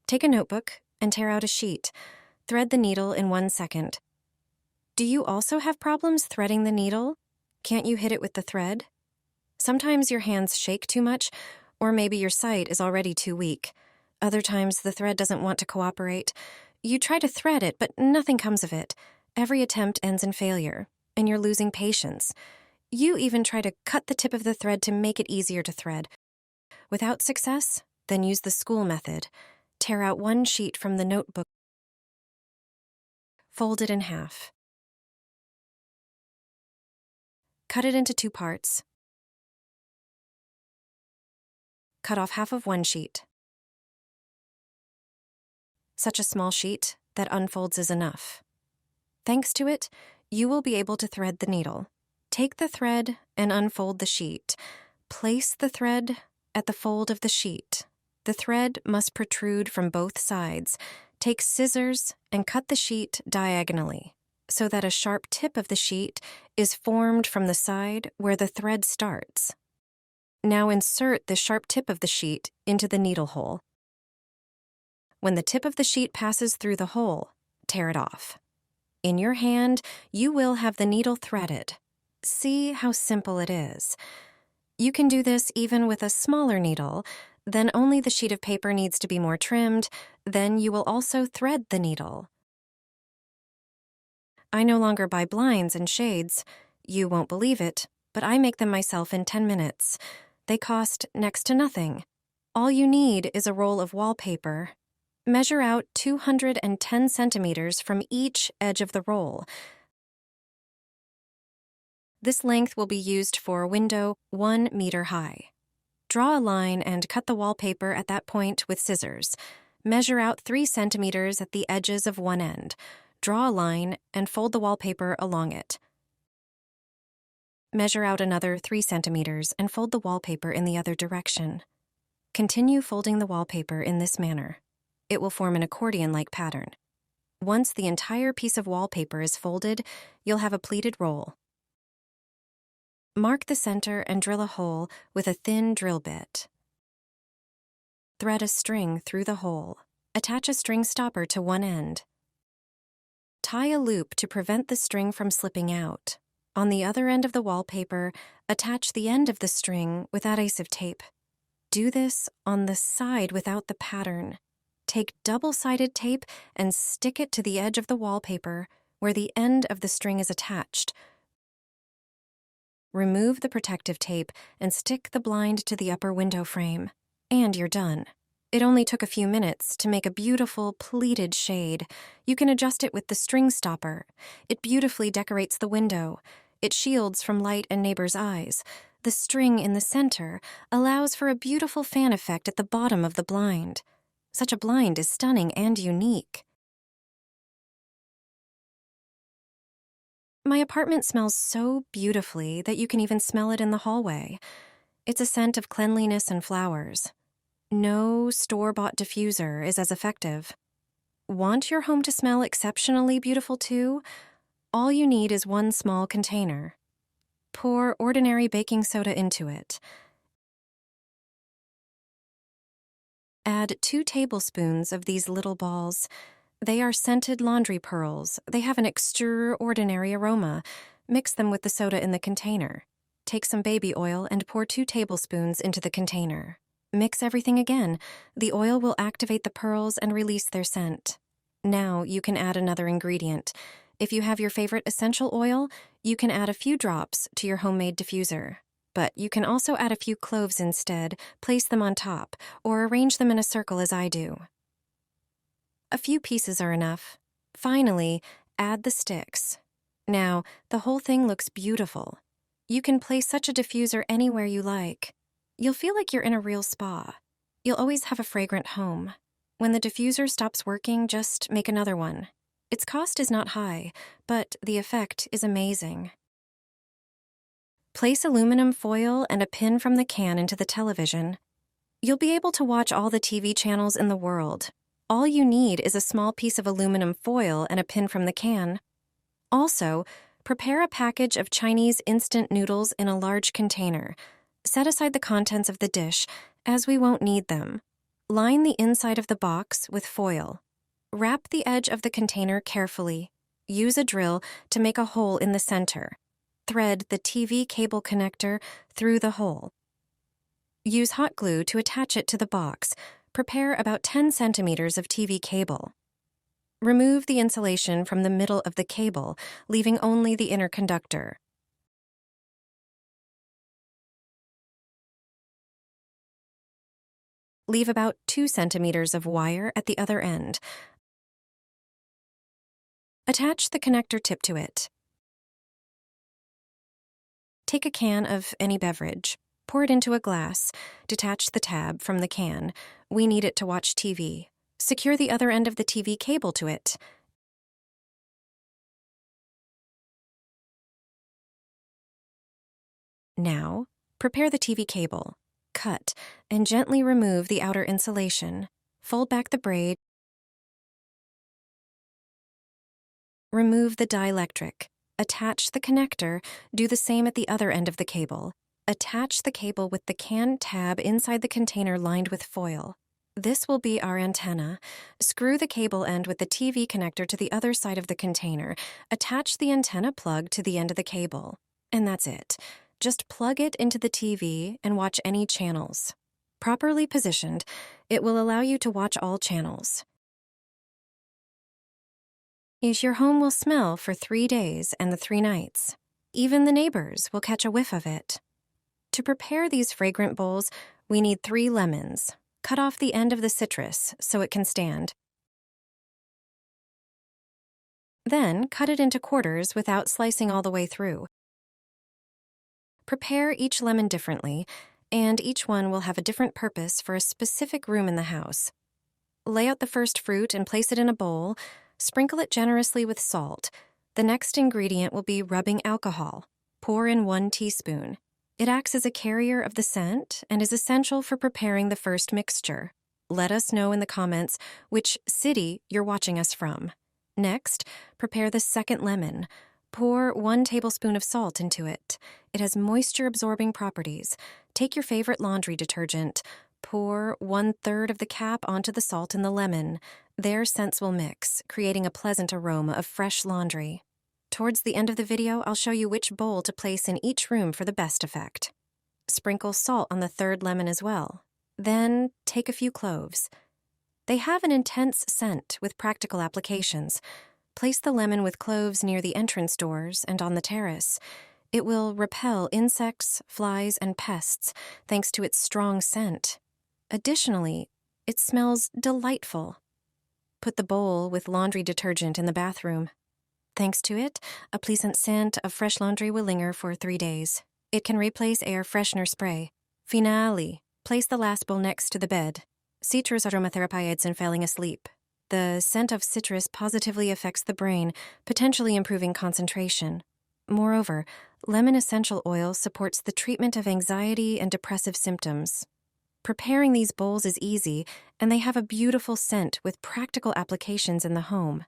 Take a notebook and tear out a sheet. Thread the needle in 1 second. Do you also have problems threading the needle? Can't you hit it with the thread? Sometimes your hands shake too much, or maybe your sight is already too weak. Other times the thread doesn't want to cooperate. You try to thread it, but nothing comes of it. Every attempt ends in failure, and you're losing patience. You even try to cut the tip of the thread to make it easier to thread. Without success, then use the school method. Tear out 1 sheet from the notebook. Fold it in half. Cut it into 2 parts. Cut off half of 1 sheet. Such a small sheet that unfolds is enough. Thanks to it, you will be able to thread the needle. Take the thread and unfold the sheet. Place the thread at the fold of the sheet. The thread must protrude from both sides. Take scissors and cut the sheet diagonally so that a sharp tip of the sheet is formed from the side where the thread starts. Now insert the sharp tip of the sheet into the needle hole. When the tip of the sheet passes through the hole, tear it off. In your hand, you will have the needle threaded. See how simple it is. You can do this even with a smaller needle, then only the sheet of paper needs to be more trimmed, then you will also thread the needle. I no longer buy blinds and shades. You won't believe it, but I make them myself in 10 minutes. They cost next to nothing. All you need is a roll of wallpaper. Measure out 210 centimeters from each edge of the roll. This length will be used for a window 1 meter high. Draw a line and cut the wallpaper at that point with scissors. Measure out 3 centimeters at the edges of one end. Draw a line and fold the wallpaper along it. Measure out another 3 centimeters and fold the wallpaper in the other direction. Continue folding the wallpaper in this manner. It will form an accordion-like pattern. Once the entire piece of wallpaper is folded, you'll have a pleated roll. Mark the center and drill a hole with a thin drill bit. Thread a string through the hole. Attach a string stopper to one end. Tie a loop to prevent the string from slipping out. On the other end of the wallpaper, attach the end of the string with adhesive tape. Do this on the side without the pattern. Take double-sided tape and stick it to the edge of the wallpaper where the end of the string is attached. Remove the protective tape and stick the blind to the upper window frame. And you're done. It only took a few minutes to make a beautiful pleated shade. You can adjust it with the string stopper. It beautifully decorates the window. It shields from light and neighbors' eyes. The string in the center allows for a beautiful fan effect at the bottom of the blind. Such a blind is stunning and unique. My apartment smells so beautifully that you can even smell it in the hallway. It's a scent of cleanliness and flowers. No store-bought diffuser is as effective. Want your home to smell exceptionally beautiful too? All you need is 1 small container. Pour ordinary baking soda into it. Add 2 tablespoons of these little balls. They are scented laundry pearls. They have an extraordinary aroma. Mix them with the soda in the container. Take some baby oil and pour 2 tablespoons into the container. Mix everything again. The oil will activate the pearls and release their scent. Now you can add another ingredient. If you have your favorite essential oil, you can add a few drops to your homemade diffuser. But you can also add a few cloves instead, place them on top, or arrange them in a circle as I do. A few pieces are enough. Finally, add the sticks. Now, the whole thing looks beautiful. You can place such a diffuser anywhere you like. You'll feel like you're in a real spa. You'll always have a fragrant home. When the diffuser stops working, just make another one. Its cost is not high, but the effect is amazing. Place aluminum foil and a pin from the can into the television. You'll be able to watch all the TV channels in the world. All you need is a small piece of aluminum foil and a pin from the can. Also, prepare a package of Chinese instant noodles in a large container. Set aside the contents of the dish, as we won't need them. Line the inside of the box with foil. Wrap the edge of the container carefully. Use a drill to make a hole in the center. Thread the TV cable connector through the hole. Use hot glue to attach it to the box. Prepare about 10 centimeters of TV cable. Remove the insulation from the middle of the cable, leaving only the inner conductor. Leave about 2 centimeters of wire at the other end. Attach the connector tip to it. Take a can of any beverage. Pour it into a glass. Detach the tab from the can. We need it to watch TV. Secure the other end of the TV cable to it. Now, prepare the TV cable. Cut and gently remove the outer insulation. Fold back the braid. Remove the dielectric. Attach the connector. Do the same at the other end of the cable. Attach the cable with the can tab inside the container lined with foil. This will be our antenna. Screw the cable end with the TV connector to the other side of the container. Attach the antenna plug to the end of the cable. And that's it. Just plug it into the TV and watch any channels. Properly positioned, it will allow you to watch all channels. Your home will smell for 3 days and the 3 nights. Even the neighbors will catch a whiff of it. To prepare these fragrant bowls, we need 3 lemons. Cut off the end of the citrus so it can stand. Then cut it into quarters without slicing all the way through. Prepare each lemon differently, and each one will have a different purpose for a specific room in the house. Lay out the first fruit and place it in a bowl. Sprinkle it generously with salt. The next ingredient will be rubbing alcohol. Pour in 1 teaspoon. It acts as a carrier of the scent and is essential for preparing the first mixture. Let us know in the comments which city you're watching us from. Next, prepare the second lemon. Pour 1 tablespoon of salt into it. It has moisture-absorbing properties. Take your favorite laundry detergent. Pour 1/3 of the cap onto the salt in the lemon. Their scents will mix, creating a pleasant aroma of fresh laundry. Towards the end of the video, I'll show you which bowl to place in each room for the best effect. Sprinkle salt on the 3rd lemon as well. Then take a few cloves. They have an intense scent with practical applications. Place the lemon with cloves near the entrance doors and on the terrace. It will repel insects, flies, and pests thanks to its strong scent. Additionally, it smells delightful. Put the bowl with laundry detergent in the bathroom. Thanks to it, a pleasant scent of fresh laundry will linger for 3 days. It can replace air freshener spray. Finale, place the last bowl next to the bed. Citrus aromatherapy aids in falling asleep. The scent of citrus positively affects the brain, potentially improving concentration. Moreover, lemon essential oil supports the treatment of anxiety and depressive symptoms. Preparing these bowls is easy, and they have a beautiful scent with practical applications in the home.